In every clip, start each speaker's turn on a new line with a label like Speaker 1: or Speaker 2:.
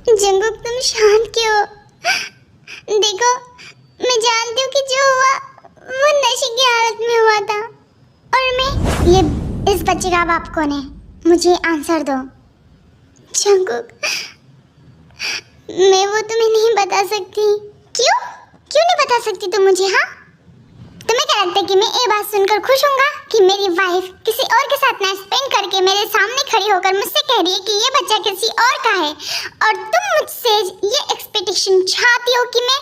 Speaker 1: जंगुक तुम शांत क्यों हो? देखो, मैं जानती हूँ कि जो हुआ वो नशे की हालत में हुआ था। और मैं इस बच्चे का बाप कौन है? मुझे आंसर दो। जंगुक, मैं वो तुम्हें नहीं बता सकती। क्यों? क्यों नहीं बता सकती तुम मुझे? हाँ, तुम्हें क्या लगता है कि मैं ये बात सुनकर खुश होऊंगा कि मेरी वाइफ किसी और के साथ नाइट स्पेंड करके मेरे सामने खड़ी होकर मुझसे कह रही है कि ये बच्चा किसी और का है, और तुम मुझसे ये एक्सपेक्टेशन चाहती हो कि मैं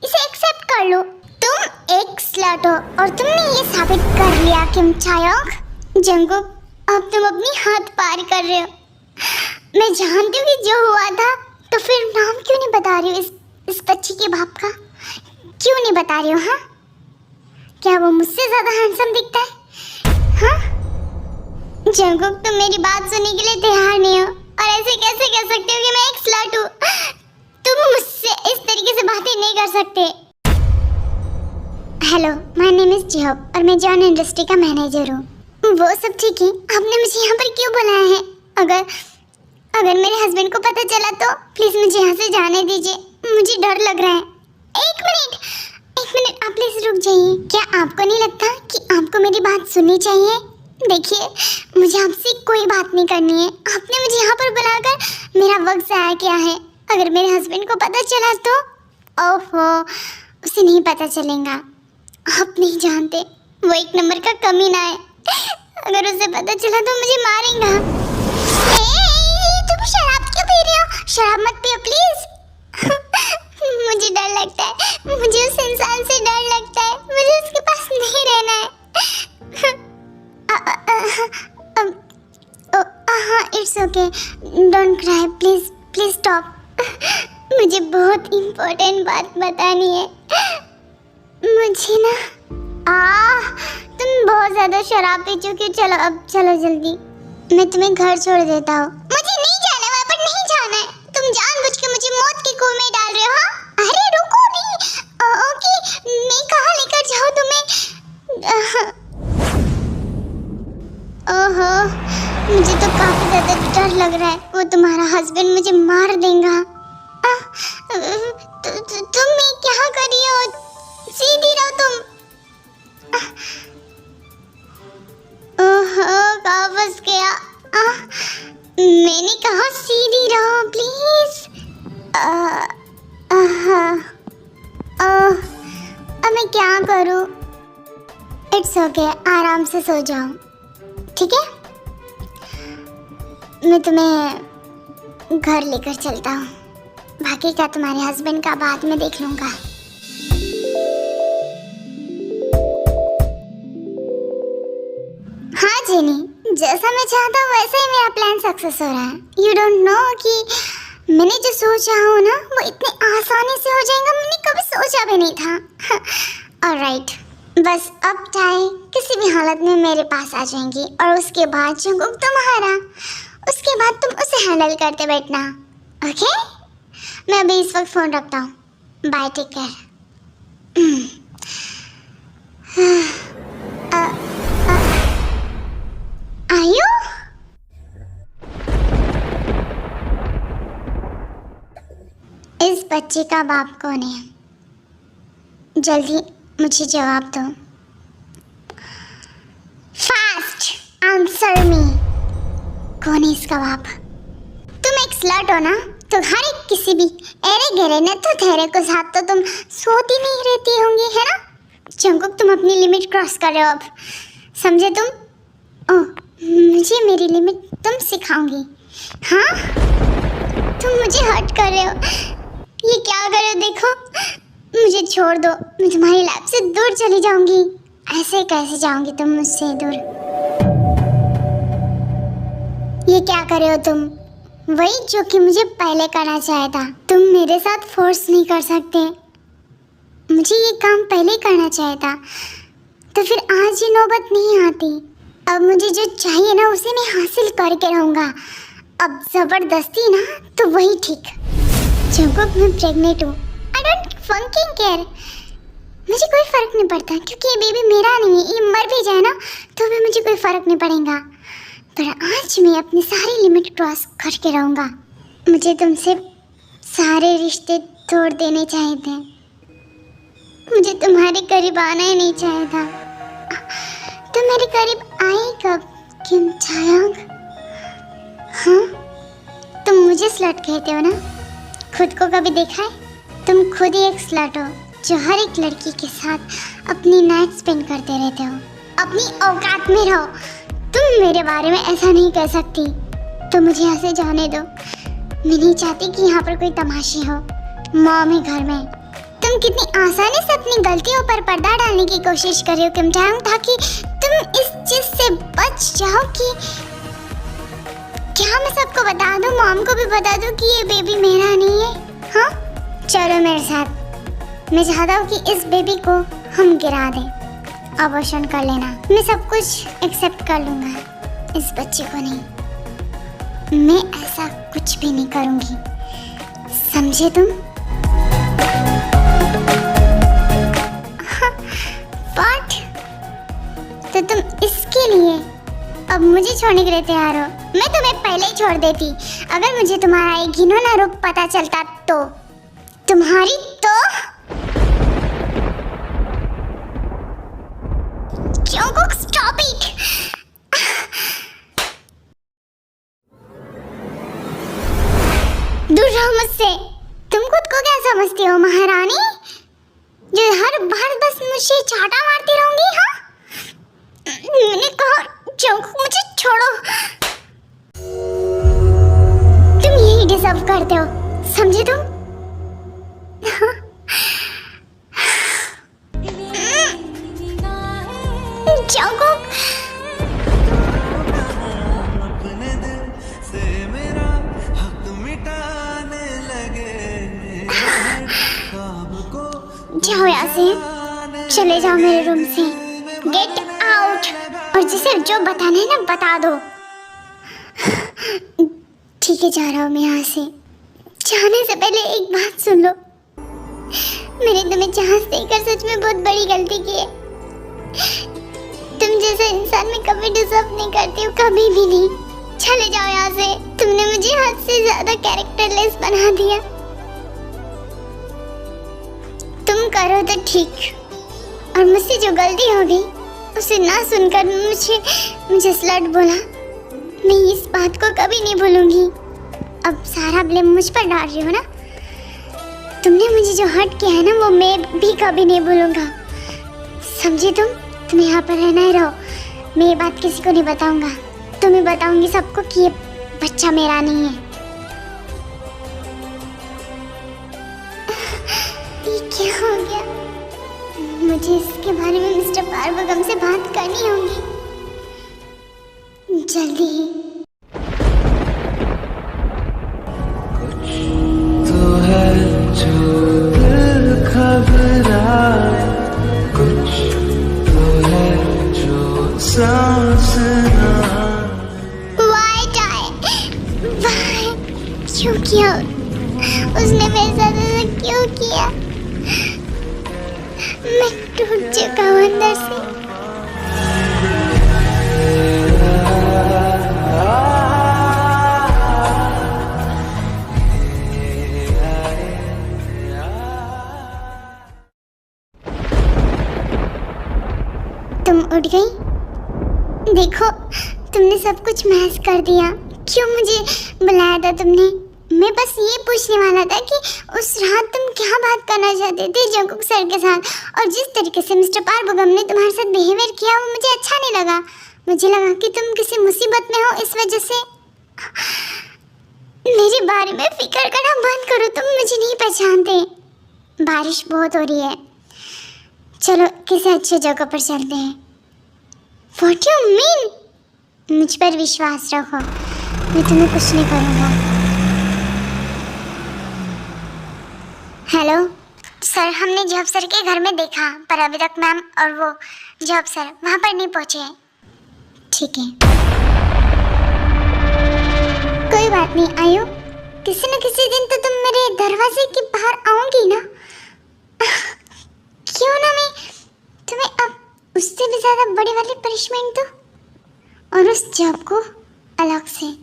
Speaker 1: इसे एक्सेप्ट कर लूं? तुम एक स्लट हो और तुमने ये साबित कर लिया किम चायोंग। जंगुक, अब तुम अपनी हद पार कर रहे हो। मैं जानती हूँ कि जो हुआ था, तो फिर नाम क्यों नहीं बता रही हो इस बच्ची के बाप का? क्यों नहीं बता रही हो? हाँ, क्या वो मुझसे ज्यादा हैंडसम दिखता है? हाँ जंगुक, तुम मेरी बात सुनने के लिए तैयार नहीं हो, और ऐसे कैसे कह सकते हो कि मैं एक स्लट हूँ? तुम मुझसे इस तरीके से बातें नहीं कर सकते। हेलो, माय नेम इज जिहोब और मैं जॉन इंडस्ट्री का मैनेजर हूँ। वो सब ठीक है, आपने मुझे यहाँ पर क्यों बुलाया है? अगर मेरे हस्बैंड को पता चला तो प्लीज मुझे यहाँ से जाने दीजिए, मुझे डर लग रहा है। एक मिनट, आप प्लीज रुक जाइए। क्या आपको नहीं लगता कि आपको मेरी बात सुननी चाहिए? देखिए, मुझे आपसे कोई बात नहीं करनी है। आपने मुझे यहाँ पर बुलाकर मेरा वक्त ज़ाया किया है। अगर मेरे हस्बैंड को पता चला तो? ओहो, उसे नहीं पता चलेगा। आप नहीं जानते, वो एक नंबर का कमीना है। अगर उसे पता चला तो मुझे मारेगा। तुम शराब क्यों पी रही हो? शराब मत पियो प्लीज। मुझे डर लगता है, मुझे उस इंसान से डर लगता है, मुझे उसके पास नहीं रहना है। हाँ, it's okay, don't cry, please stop. मुझे बहुत इम्पोर्टेंट बात बतानी है। मुझे ना तुम बहुत ज्यादा शराब पी चुकी हो। चलो अब चलो जल्दी, मैं तुम्हें घर छोड़ देता हूँ। मुझे नहीं जाना, वहाँ पर नहीं जाना है। तुम जानबूझ के मुझे मौत के कुएं में डाल रहे हो? अरे रुको नहीं। ओके, मैं कहाँ लेकर जाऊँ तुम्हें? ओहो, मुझे तो काफी ज्यादा डर लग रहा है। वो तुम्हारा हस्बैंड मुझे मार देगा। तुम मैं क्या कर रही हो? सीधी रहो तुम। ओहो, कहाँ फंस गया? मैंने कहा सीधी रहो प्लीज। अब मैं क्या करूं? इट्स ओके, आराम से सो जाओ, ठीक है? मैं तुम्हें घर लेकर चलता हूँ, बाकी का तुम्हारे हस्बैंड का बाद में देख लूंगा। हाँ जेनी, जैसा मैं चाहता हूँ वैसा ही मेरा प्लान सक्सेस हो रहा है। यू डोंट नो कि मैंने जो सोचा हो ना, वो इतने आसानी से हो जाएगा, मैंने कभी सोचा भी नहीं था। ऑलराइट, बस अब चाहे किसी भी हालत में मेरे पास आ जाएंगी, और उसके बाद जंगुक तुम्हारा, उसके बाद तुम उसे हैंडल करते बैठना, ओके? मैं अभी इस वक्त फ़ोन रखता हूँ। Bye, take care. आयु, इस बच्चे का बाप कौन है? जल्दी मुझे जवाब दो। Fast answer me. कौन है इसका बाप? तुम एक स्लट हो ना, तो हर एक किसी भी एरे गहरे न तो ठहरे को साथ तो तुम सोती नहीं रहती होंगी, है ना? जंगुक, तुम अपनी लिमिट क्रॉस कर रहे हो अब, समझे तुम? ओह, मुझे मेरी लिमिट तुम सिखाओगी? हाँ, तुम मुझे हर्ट कर रहे हो। ये क्या कर रहे हो? देखो, मुझे छोड़ दो, मैं तुम्हारी लाइफ से दूर चली जाऊंगी। ऐसे कैसे जाओगी तुम मुझसे दूर? ये क्या कर रहे हो तुम? वही जो कि मुझे पहले करना चाहिए था। तुम मेरे साथ फोर्स नहीं कर सकते, मुझे ये काम पहले करना चाहिए था, तो फिर आज ये नौबत नहीं आती। अब मुझे जो चाहिए ना, उसे मैं हासिल करके रहूँगा। अब जबरदस्ती ना, तो वही ठीक। जंगुक, मैं प्रेग्नेंट हूँ। आई डोंट फंकिंग केयर, मुझे कोई फर्क नहीं पड़ता, क्योंकि ये बेबी मेरा नहीं है। ये मर भी जाए ना तो भी मुझे कोई फर्क नहीं पड़ेगा। पर आज मैं अपनी सारी लिमिट क्रॉस करके रहूँगा। मुझे तुमसे सारे रिश्ते तोड़ देने चाहिए थे। मुझे तुम्हारे करीब आना ही नहीं चाहिए था। तुम मेरे करीब आई कब किम चायांग? हाँ, तुम मुझे स्लट कहते हो ना? खुद को कभी देखा है? तुम खुद ही एक स्लट हो जो हर एक लड़की के साथ अपनी नाइट स्पेंड करते रहते हो। अपनी औकात में रहो। तुम मेरे बारे में ऐसा नहीं कह सकती। तो मुझे यहाँ से जाने दो। मैं नहीं चाहती कि यहाँ पर कोई तमाशे हो। मॉम है घर में। तुम कितनी आसानी से अपनी गलतियों पर पर्दा डालने की कोशिश कर रही हो किम चायांग, ताकि तुम इस चीज से बच जाओ कि क्या मैं सबको बता दूं, मॉम को भी बता दूं कि ये बेबी मेरा नहीं है? हाँ, चलो मेरे साथ। मैं चाहता हूँ कि इस बेबी को हम गिरा दें, अबॉर्शन कर लेना। मैं सब कुछ एक्सेप्ट कर लूंगा, इस बच्चे को नहीं। मैं ऐसा कुछ भी नहीं करूंगी, समझे तुम? व्हाट? तो तुम इसके लिए अब मुझे छोड़ने के लिए तैयार हो? मैं तुम्हें पहले ही छोड़ देती अगर मुझे तुम्हारा एक घिनौना रूप पता चलता तो। तुम्हारी तो क्यों? Stop it. दूर रहो मुझसे। तुम खुद को क्या समझती हो, महारानी, जो हर बार बस मुझे चाटा मारती रहूंगी? हाँ, मैंने कहा मुझे छोड़ो। तुम यही डिजर्व करते हो, समझे तुम? जंगकुक, जाओ यहाँ से, चले जाओ मेरे रूम से। Get out. और जिसे जो बताना है ना बता दो। ठीक है, जा रहा हूँ मैं यहाँ से। जाने से पहले एक बात सुन लो। मैंने तुम्हें जहाज देकर सच में बहुत बड़ी गलती की है। तुम जैसा इंसान मैं कभी डिजर्व नहीं करती हूँ, कभी भी नहीं। चले जाओ यहाँ से। तुमने मुझे हद से ज्यादा कैरेक्टरलेस बना दिया। तुम करो तो ठीक, और मुझसे जो गलती होगी उसे ना सुनकर मुझे स्लट बोला। मैं इस बात को कभी नहीं भूलूंगी। अब सारा ब्लेम मुझ पर डाल रही हो ना? तुमने मुझे जो हर्ट किया है ना, वो मैं भी कभी नहीं भूलूंगा, समझे तुम? तुम यहाँ पर रहना ही रहो। मैं ये बात किसी को नहीं बताऊंगा। तुम्हें बताऊंगी सबको कि ये बच्चा मेरा नहीं है। ये क्या हो गया? मुझे इसके बारे में मिस्टर पार्वगम से बात करनी होगी जल्दी ही।
Speaker 2: तो है जो दिल घबराए, कुछ तो है जो सांस ना।
Speaker 1: Why? क्यों किया? उसने मेरे साथ ऐसा क्यों किया? मैं टूट चुका हूँ अंदर से। तुम उठ गई? देखो, तुमने सब कुछ मैस कर दिया। क्यों मुझे बुलाया था तुमने? मैं बस ये पूछने वाला था कि उस रात तुम क्या बात करना चाहते थे जंगकुक सर के साथ, और जिस तरीके से मिस्टर पार्वगम ने तुम्हारे साथ बिहेवियर किया वो मुझे अच्छा नहीं लगा। मुझे लगा कि तुम किसी मुसीबत में हो, इस वजह से। मेरे बारे में फिक्र करना बंद करो, तुम मुझे नहीं पहचानते। बारिश बहुत हो रही है, चलो किसी अच्छी जगह पर चलते हैं। What you mean? मुझ पर विश्वास रखो, मैं तुम्हें कुछ नहीं करूँगा। हेलो सर, हमने जॉब सर के घर में देखा, पर अभी तक मैम और वो जॉब सर वहाँ पर नहीं पहुँचे। ठीक है, कोई बात नहीं आयु, किसी न किसी दिन तो तुम मेरे दरवाजे के बाहर आओगी ना। क्यों ना मैं तुम्हें अब उससे भी ज़्यादा बड़ी वाली पनिशमेंट दूँ, और उस जॉब को अलग से।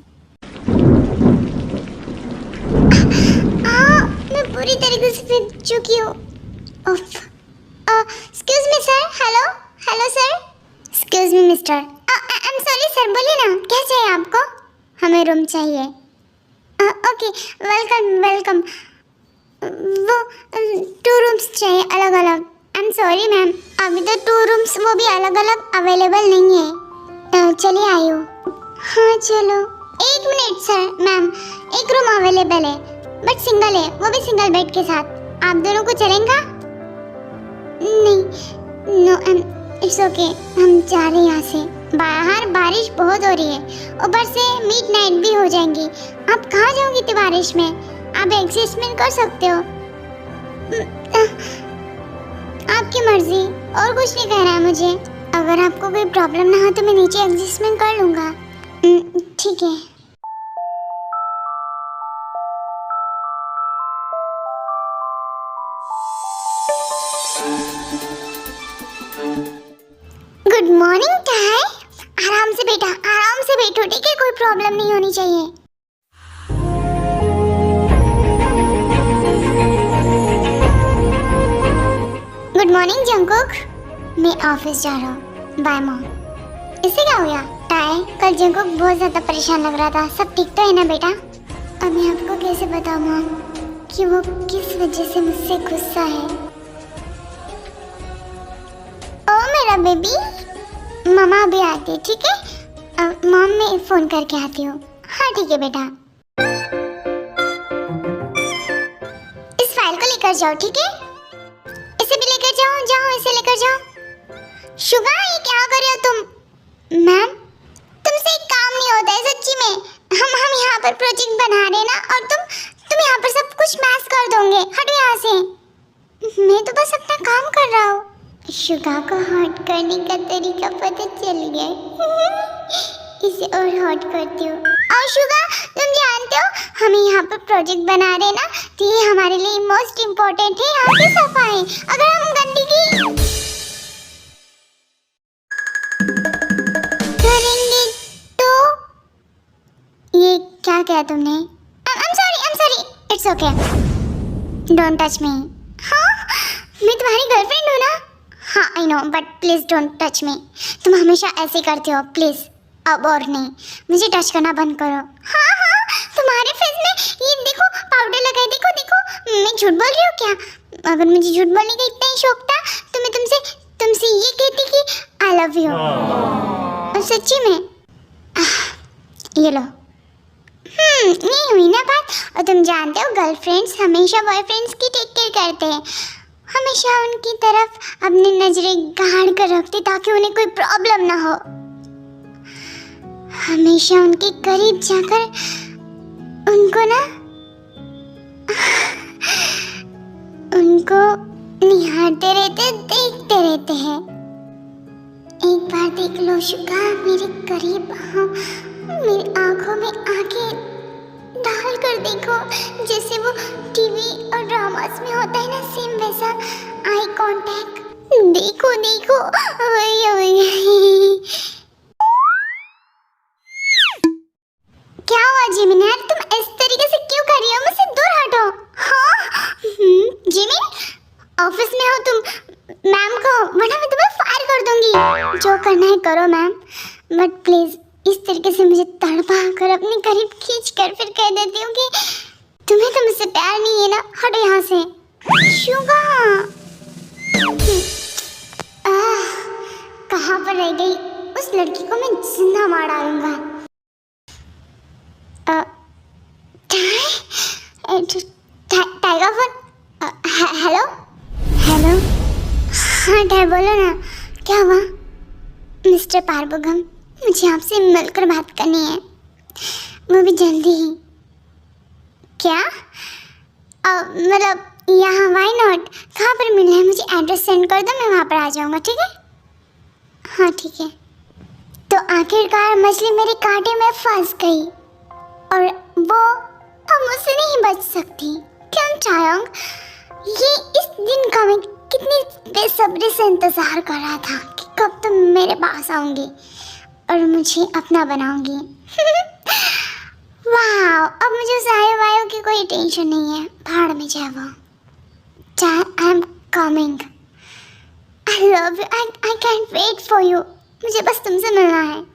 Speaker 1: पूरी तरीके से फिर चुकी हूँ। Excuse me sir, hello hello sir, excuse me mister, I am sorry sir, बोलिए ना क्या चाहिए आपको? हमें रूम चाहिए। Okay, welcome welcome. वो 2 रूम्स चाहिए अलग अलग। आई एम सॉरी मैम, अभी तो 2 रूम्स वो भी अलग अलग अवेलेबल नहीं है। चलिए आई हूँ। हाँ चलो। 1 मिनट सर, मैम एक रूम अवेलेबल है बट सिंगल है, वो भी सिंगल बेड के साथ। आप दोनों को चलेगा? नहीं, नो इट्स ओके, हम जा रहे हैं यहाँ से। बाहर बारिश बहुत हो रही है, ऊपर से मिडनाइट भी हो जाएंगी। आप कहाँ जाओगी इतनी बारिश में? आप एडजस्टमेंट कर सकते हो। आपकी मर्जी, और कुछ नहीं कहना है मुझे। अगर आपको कोई प्रॉब्लम ना हो तो मैं नीचे एडजस्टमेंट कर लूँगा। ठीक है। Good morning tie. आराम से बेटा, आराम से बैठो, ठीक है? कोई प्रॉब्लम नहीं होनी चाहिए। Good morning Jungkook. मैं ऑफिस जा रहा हूँ, बाय मॉम। इससे क्या हो गया टाई? कल जंकुक बहुत ज्यादा परेशान लग रहा था। सब ठीक तो है ना बेटा? अब मैं आपको कैसे बताऊँ मॉम कि वो किस वजह से मुझसे गुस्सा है। ओ मेरा बेबी, मम्मा अभी आती है, ठीक है? मॉम मैं फोन करके आती हूँ। हाँ ठीक है बेटा। इस फाइल को लेकर जाओ, ठीक है? इसे भी लेकर जाओ, जाओ इसे लेकर जाओ। शुगा, ये क्या कर रहे हो तुम? मैम तुमसे एक काम नहीं होता है सच्ची में। हम यहाँ पर प्रोजेक्ट बना रहे हैं ना, और तुम यहाँ पर सब कुछ मैश कर दोगे। हटो यहाँ से। मैं तो बस अपना काम कर रहा हूँ। शुगा को हॉट करने का तरीका पता चल गया। इसे और हॉट करती हूँ। और शुगा, तुम जानते हो हम यहाँ पर प्रोजेक्ट बना रहे हैं ना, तो ये हमारे लिए मोस्ट इम्पोर्टेंट है यहाँ की सफाई। अगर हम गंदगी करेंगे तो ये क्या किया तुमने? I am sorry, it's okay, don't touch me. हाँ, मैं तुम्हारी गर्लफ्रेंड हूँ ना? हाँ I know, but please don't touch me. तुम हमेशा ऐसे करते हो, प्लीज अब और नहीं। मुझे टच करना बंद करो। हाँ हाँ, तुम्हारे फेस में ये देखो पाउडर लगा है, देखो देखो। मैं झूठ बोल रही हूँ क्या? अगर मुझे झूठ बोलने का इतना ही शौक था तो मैं तुमसे ये कहती कि आई लव यू। और सच्ची में ये लो। नहीं हुई ना बात? और तुम जानते हो गर्लफ्रेंड्स हमेशा बॉयफ्रेंड्स की टेक केयर करते हैं, हमेशा उनकी तरफ अपनी नजरें गाड़ कर रखते ताकि उन्हें कोई प्रॉब्लम ना हो। हमेशा उनके करीब जाकर उनको ना उनको निहारते रहते, देखते रहते हैं। एक बार देख लो शुगा, मेरे करीब आओ, मेरी आंखों में आंखें डाल कर देखो, जैसे वो टीवी और ड्रामास में होता है ना, सेम वैसा आई कांटेक्ट। देखो देखो। क्या हुआ जिमिन यार, तुम इस तरीके से क्यों कर रही हो? मुझसे दूर हटो। हाँ जिमिन, ऑफिस में हो तुम, मैम को, वरना मैं तुम्हें फायर कर दूंगी। जो करना है करो मैम, बट प्लीज इस तरीके से मुझे तड़पा कर अपने करीब खींच कर फिर कह देती हूँ कि तुम्हें तो मुझसे प्यार नहीं है ना, हटो यहाँ से। शुगा कहाँ पर रह गई? उस लड़की को मैं जिंदा मार डालूंगा। Tiger phone. Hello hello. हाँ टाइ, बोलो ना, क्या हुआ? मिस्टर पारबुगम, मुझे आपसे मिलकर बात करनी है, वो भी जल्दी ही। क्या? मतलब यहाँ, वाई नॉट? कहाँ पर मिलना है? मुझे एड्रेस सेंड कर दो, मैं वहाँ पर आ जाऊँगा, ठीक है? हाँ ठीक है। तो आखिरकार मछली मेरे कांटे में फंस गई और वो अब मुझसे नहीं बच सकती। क्यों चायोंग? ये इस दिन का मैं कितनी बेसब्री से इंतजार कर रहा था कि कब तुम मेरे पास आओगे और मुझे अपना बनाओगी। वाह, अब मुझे उस आयो वायो की कोई टेंशन नहीं है। भाड़ में। में जावा। I am coming. I love you. I can't wait for you. मुझे बस तुमसे मिलना है।